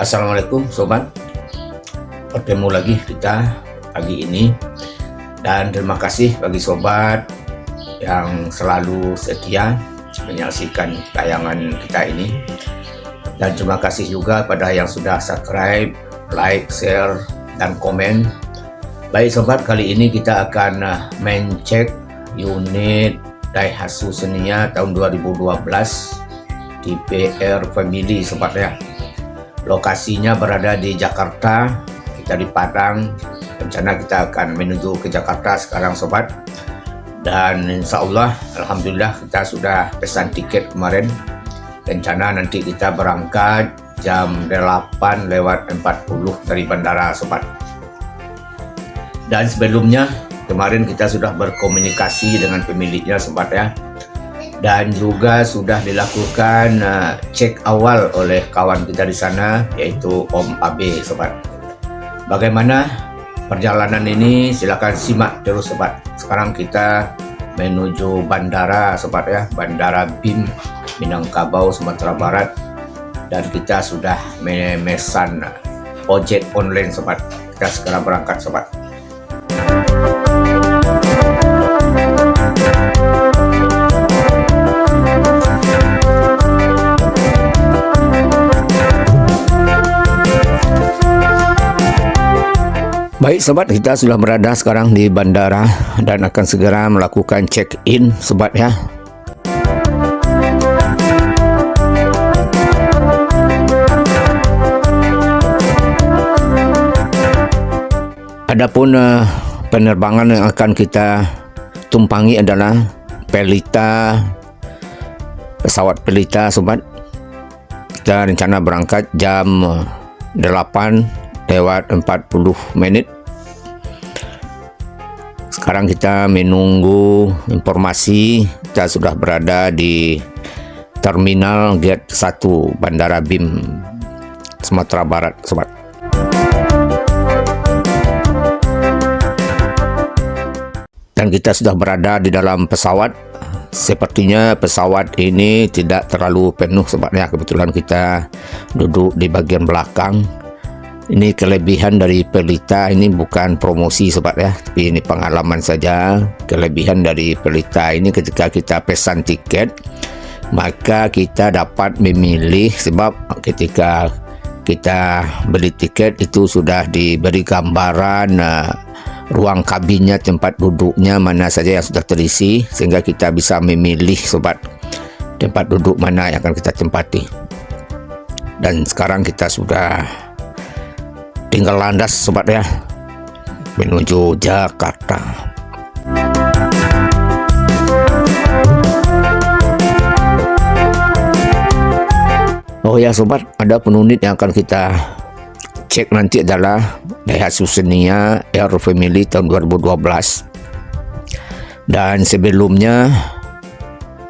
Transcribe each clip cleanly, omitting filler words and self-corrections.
Assalamualaikum sobat, bertemu lagi kita pagi ini, dan terima kasih bagi sobat yang selalu setia menyaksikan tayangan kita ini, dan terima kasih juga pada yang sudah subscribe, like, share, dan komen. Baik sobat, kali ini kita akan mencek unit Daihatsu Xenia tahun 2012 di PR Family sobat ya. Lokasinya berada di Jakarta, kita di Padang. Rencana kita akan menuju ke Jakarta sekarang sobat, dan insya Allah alhamdulillah kita sudah pesan tiket kemarin. Rencana nanti kita berangkat jam 8:40 dari bandara sobat. Dan sebelumnya kemarin kita sudah berkomunikasi dengan pemiliknya sobat ya, dan juga sudah dilakukan cek awal oleh kawan kita di sana, yaitu Om Abe sobat. Bagaimana perjalanan ini? Silakan simak terus sobat. Sekarang kita menuju bandara sobat ya, Bandara BIM Minangkabau, Sumatera Barat, dan kita sudah memesan ojek online sobat. Kita segera berangkat sobat. Baik sobat, kita sudah berada sekarang di bandara dan akan segera melakukan check-in sobat ya. Adapun penerbangan yang akan kita tumpangi adalah Pelita, pesawat Pelita sobat. Kita rencana berangkat jam 8:40. Sekarang kita menunggu informasi. Kita sudah berada di Terminal Gate 1 Bandara BIM Sumatera Barat sobat. Dan kita sudah berada di dalam pesawat. Sepertinya pesawat ini tidak terlalu penuh sobatnya. Kebetulan kita duduk di bagian belakang. Ini kelebihan dari Pelita, ini bukan promosi sobat ya, tapi ini pengalaman saja. Kelebihan dari Pelita ini ketika kita pesan tiket, maka kita dapat memilih, sebab ketika kita beli tiket itu sudah diberi gambaran ruang kabinnya, tempat duduknya mana saja yang sudah terisi, sehingga kita bisa memilih sobat tempat duduk mana yang akan kita tempati. Dan sekarang kita sudah tinggal landas sobat ya, menuju Jakarta. Oh ya sobat, ada penunit yang akan kita cek nanti adalah Daihatsu Xenia Air Family tahun 2012. Dan sebelumnya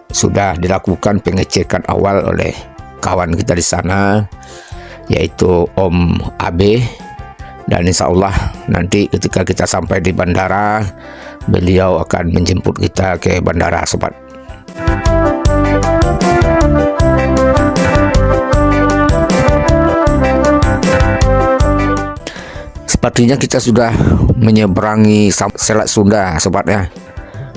sudah dilakukan pengecekan awal oleh kawan kita di sana, yaitu Om Abe. Dan insya Allah nanti ketika kita sampai di bandara, beliau akan menjemput kita ke bandara sobat. Sepertinya kita sudah menyeberangi Selat Sunda sobat ya,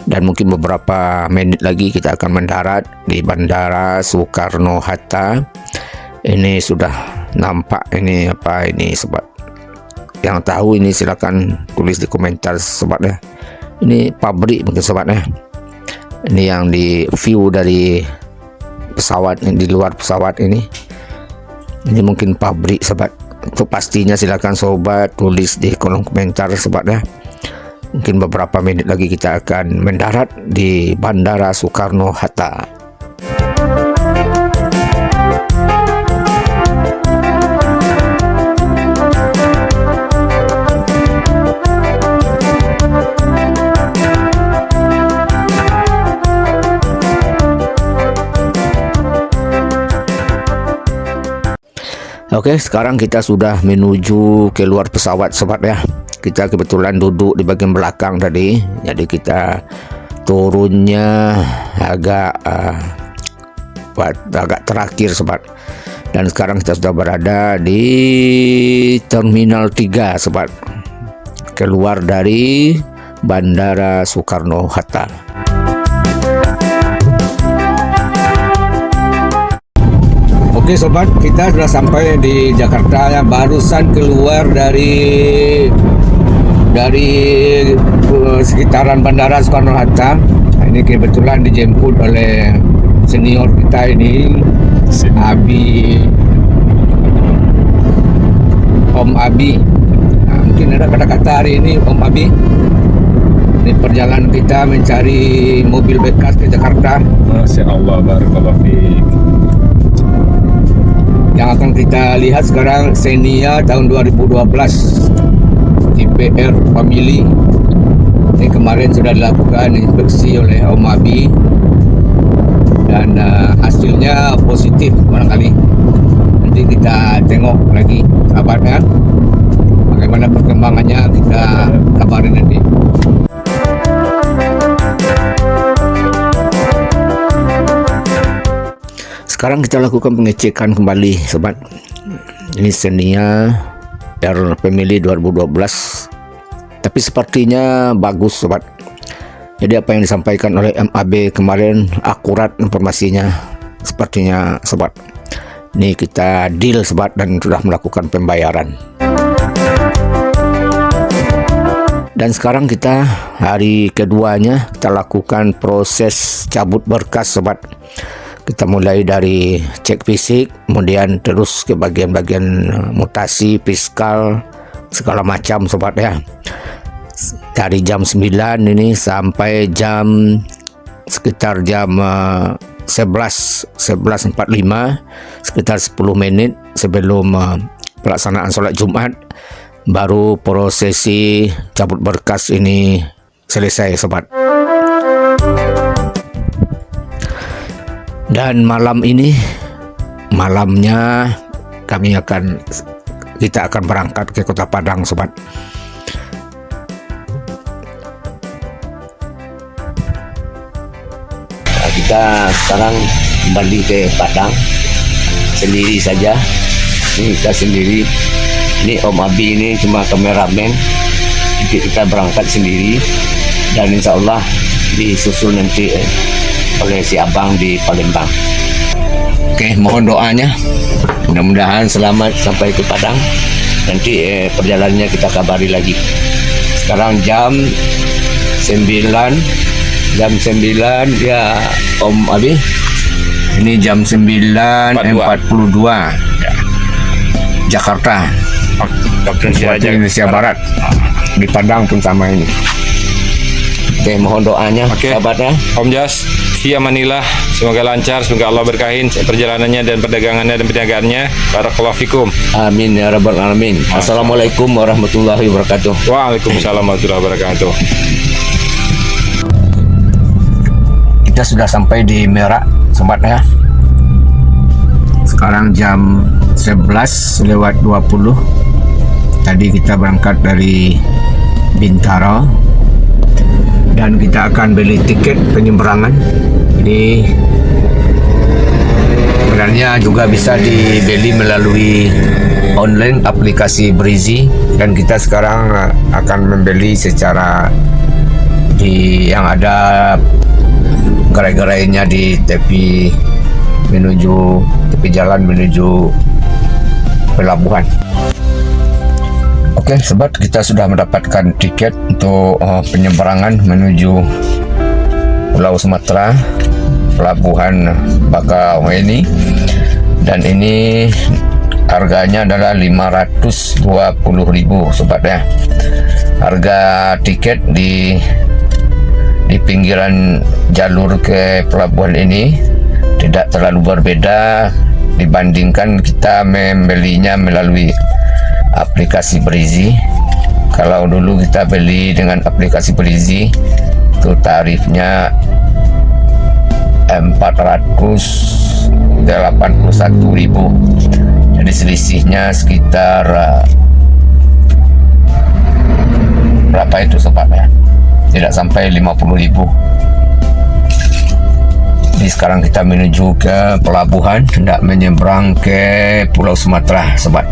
dan mungkin beberapa menit lagi kita akan mendarat di Bandara Soekarno-Hatta. Ini sudah nampak ini apa ini sobat. Yang tahu ini silakan tulis di komentar sobat ya. Ini pabrik mungkin sobat ya. Ini yang di view dari pesawat, di luar pesawat ini. Ini mungkin pabrik sobat. Untuk pastinya silakan sobat tulis di kolom komentar sobat ya. Mungkin beberapa menit lagi kita akan mendarat di Bandara Soekarno-Hatta. Oke, sekarang kita sudah menuju ke luar pesawat sobat ya. Kita kebetulan duduk di bagian belakang tadi, jadi kita turunnya agak terakhir sobat. Dan sekarang kita sudah berada di Terminal 3 sobat, keluar dari Bandara Soekarno-Hatta. Oke sobat, kita sudah sampai di Jakarta ya, barusan keluar dari sekitaran Bandara Soekarno-Hatta. Nah, ini kebetulan dijemput oleh senior kita ini, Abi, Om Abi. Nah, mungkin ada kata-kata hari ini Om Abi. Ini perjalanan kita mencari mobil bekas ke Jakarta. Masya Allah, barakallahu fiik. Yang akan kita lihat sekarang Xenia tahun 2012 IPR Family. Ini kemarin sudah dilakukan inspeksi oleh Om Abi dan hasilnya positif barangkali. Nanti kita tengok lagi sahabatnya, bagaimana perkembangannya kita kabarin nanti. Sekarang kita lakukan pengecekan kembali sobat. Ini Xenia R Family 2012, tapi sepertinya bagus sobat. Jadi apa yang disampaikan oleh MAB kemarin akurat informasinya sepertinya sobat. Ini kita deal sobat dan sudah melakukan pembayaran. Dan sekarang kita hari keduanya kita lakukan proses cabut berkas sobat. Kita mulai dari cek fisik, kemudian terus ke bagian-bagian mutasi, fiskal, segala macam sobat ya. Dari jam 9 ini sampai sekitar jam 11.45, sekitar 10 menit sebelum pelaksanaan sholat Jumat, baru prosesi cabut berkas ini selesai sobat. Dan malamnya kita akan berangkat ke Kota Padang sobat. Nah, kita sekarang kembali ke Padang sendiri saja. Ini kita sendiri. Ini Om Abi ini cuma kameramen. Jadi kita berangkat sendiri dan insya Allah disusul nanti oleh si abang di Palembang. Oke, mohon doanya. Mudah-mudahan selamat sampai ke Padang. Nanti perjalanannya kita kabari lagi. Sekarang jam 9 ya Om Abi. Ini jam 9.42 Jakarta, waktu Indonesia Barat. Di Padang pun sama ini. Oke, mohon doanya sahabatnya. Om Jas, fi amanillah, semoga lancar, semoga Allah berkahin perjalanannya dan perdagangannya dan perniagaannya. Barakallahu fikum. Amin ya rabbal alamin. Assalamualaikum warahmatullahi wabarakatuh. Waalaikumsalam warahmatullahi wabarakatuh. Kita sudah sampai di Merak sobat ya. Sekarang jam 11:20. Tadi kita berangkat dari Bintaro dan kita akan beli tiket penyeberangan. Ini sebenarnya juga bisa dibeli melalui online aplikasi Breezy, dan kita sekarang akan membeli secara yang ada gerai-gerainya di tepi jalan menuju pelabuhan. Oke sobat, kita sudah mendapatkan tiket untuk penyeberangan menuju Pulau Sumatera, pelabuhan Bakauheni, dan ini harganya adalah 520.000 sobat ya. Harga tiket di pinggiran jalur ke pelabuhan ini tidak terlalu berbeda dibandingkan kita membelinya melalui aplikasi Breezy. Kalau dulu kita beli dengan aplikasi Breezy itu tarifnya 481.000, jadi selisihnya sekitar berapa itu sobat ya, tidak sampai 50.000. Jadi sekarang kita menuju ke pelabuhan, hendak menyeberang ke Pulau Sumatera, sobat.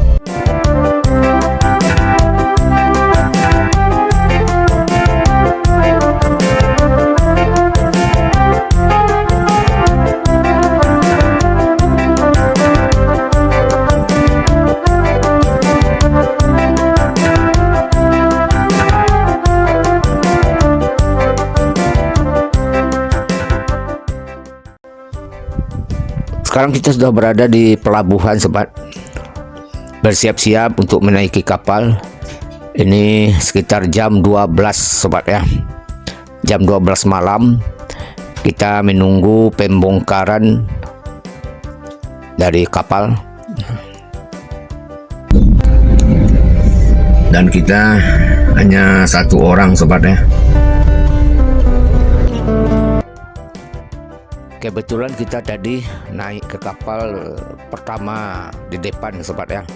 Sekarang kita sudah berada di pelabuhan, sobat. Bersiap-siap untuk menaiki kapal. Ini sekitar jam 12, sobat ya. Jam 12 malam. Kita menunggu pembongkaran dari kapal. Dan kita hanya satu orang, sobat ya. Kebetulan kita tadi naik ke kapal pertama di depan, sobat ya.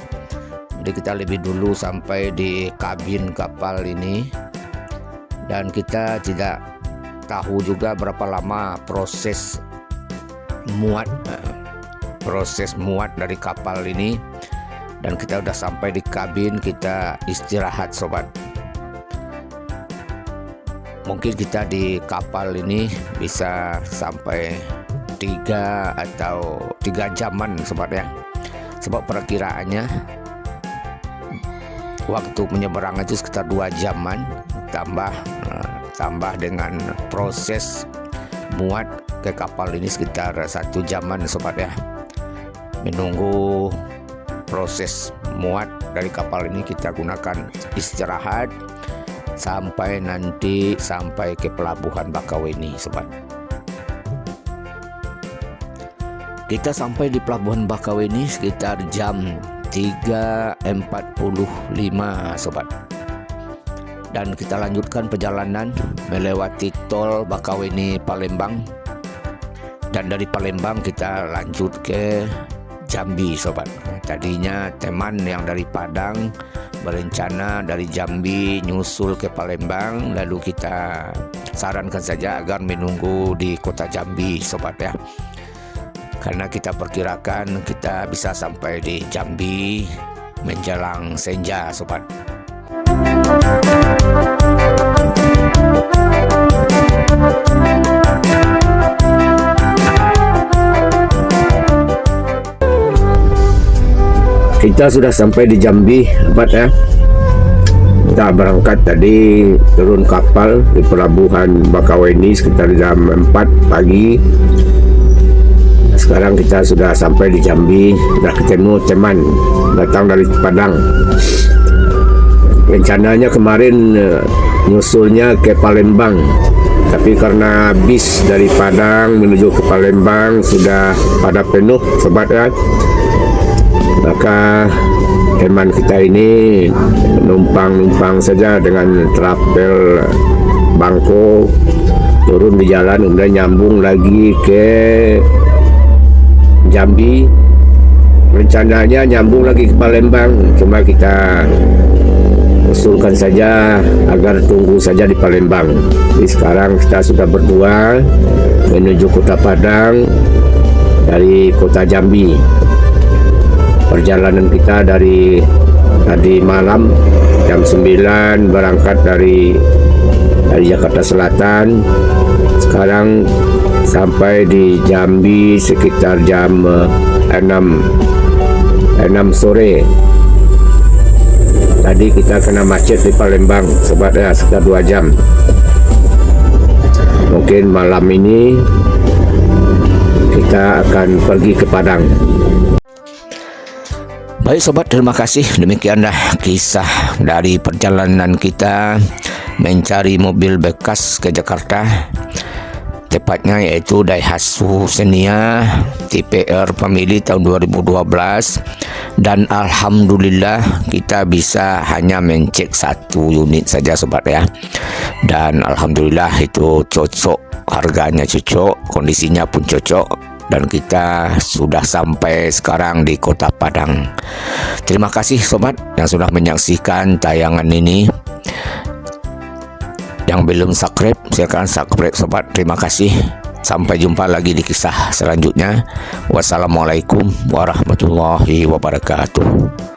Jadi kita lebih dulu sampai di kabin kapal ini. Dan kita tidak tahu juga berapa lama proses muat dari kapal ini. Dan kita udah sampai di kabin, kita istirahat, sobat. Mungkin kita di kapal ini bisa sampai 3 jaman, sobat ya. Sebab perkiraannya waktu menyeberang itu sekitar 2 jaman, tambah dengan proses muat ke kapal ini sekitar 1 jaman, sobat ya. Menunggu proses muat dari kapal ini, kita gunakan istirahat sampai ke pelabuhan Bakauheni, sobat. Kita sampai di pelabuhan Bakauheni sekitar jam 3.45, sobat. Dan kita lanjutkan perjalanan melewati tol Bakauheni Palembang. Dan dari Palembang kita lanjut ke Jambi, sobat. Tadinya teman yang dari Padang berencana dari Jambi nyusul ke Palembang, lalu kita sarankan saja agar menunggu di kota Jambi, sobat ya. Karena kita perkirakan kita bisa sampai di Jambi menjelang senja, sobat. Kita sudah sampai di Jambi, sobat ya. Kita berangkat tadi, turun kapal di pelabuhan Bakauheni sekitar jam 4 pagi. Sekarang kita sudah sampai di Jambi, sudah ketemu teman datang dari Padang. Rencananya kemarin nyusulnya ke Palembang, tapi karena bis dari Padang menuju ke Palembang sudah pada penuh, sobat ya. Maka teman kita ini numpang saja dengan travel Bangko, turun di jalan, kemudian nyambung lagi ke Jambi. Rencananya nyambung lagi ke Palembang, cuma kita usulkan saja agar tunggu saja di Palembang. Jadi sekarang kita sudah berdua menuju kota Padang dari kota Jambi. Perjalanan kita dari tadi malam jam 9 berangkat dari Jakarta Selatan. Sekarang sampai di Jambi sekitar jam 6 sore. Tadi kita kena macet di Palembang, sobat ya, sekitar 2 jam. Mungkin malam ini kita akan pergi ke Padang. Baik sobat, terima kasih. Demikianlah kisah dari perjalanan kita mencari mobil bekas ke Jakarta. Tepatnya yaitu Daihatsu Xenia tipe R family tahun 2012. Dan alhamdulillah kita bisa hanya mencek 1 unit saja, sobat ya. Dan alhamdulillah itu cocok, harganya cocok, kondisinya pun cocok. Dan kita sudah sampai sekarang di kota Padang. Terima kasih sobat yang sudah menyaksikan tayangan ini. Yang belum subscribe, silakan subscribe sobat. Terima kasih. Sampai jumpa lagi di kisah selanjutnya. Wassalamualaikum warahmatullahi wabarakatuh.